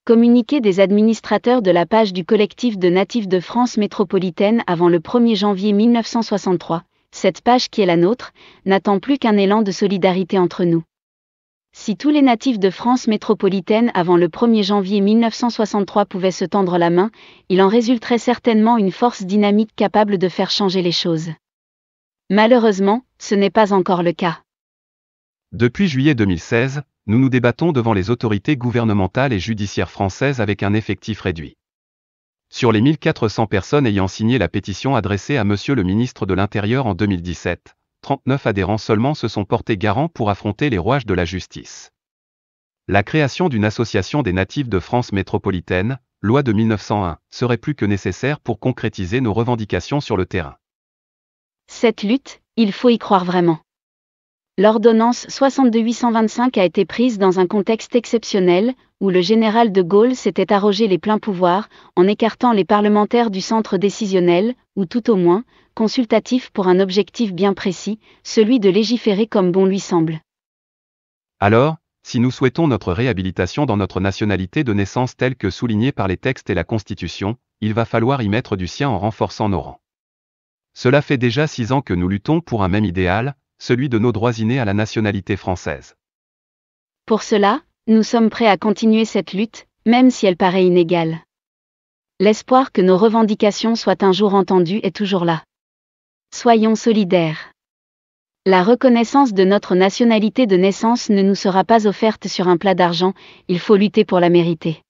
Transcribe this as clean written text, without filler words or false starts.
Communiqué des administrateurs de la page du collectif de natifs de France métropolitaine avant le 1er janvier 1963, cette page qui est la nôtre, n'attend plus qu'un élan de solidarité entre nous. Si tous les natifs de France métropolitaine avant le 1er janvier 1963 pouvaient se tendre la main, il en résulterait certainement une force dynamique capable de faire changer les choses. Malheureusement, ce n'est pas encore le cas. Depuis juillet 2016, nous nous débattons devant les autorités gouvernementales et judiciaires françaises avec un effectif réduit. Sur les 1400 personnes ayant signé la pétition adressée à Monsieur le ministre de l'Intérieur en 2017, 39 adhérents seulement se sont portés garants pour affronter les rouages de la justice. La création d'une association des natifs de France métropolitaine, loi de 1901, serait plus que nécessaire pour concrétiser nos revendications sur le terrain. Cette lutte, il faut y croire vraiment. L'ordonnance 62-825 a été prise dans un contexte exceptionnel, où le général de Gaulle s'était arrogé les pleins pouvoirs, en écartant les parlementaires du centre décisionnel, ou tout au moins, consultatif pour un objectif bien précis, celui de légiférer comme bon lui semble. Alors, si nous souhaitons notre réhabilitation dans notre nationalité de naissance telle que soulignée par les textes et la Constitution, il va falloir y mettre du sien en renforçant nos rangs. Cela fait déjà 6 ans que nous luttons pour un même idéal, celui de nos droits innés à la nationalité française. Pour cela, nous sommes prêts à continuer cette lutte, même si elle paraît inégale. L'espoir que nos revendications soient un jour entendues est toujours là. Soyons solidaires. La reconnaissance de notre nationalité de naissance ne nous sera pas offerte sur un plat d'argent, il faut lutter pour la mériter.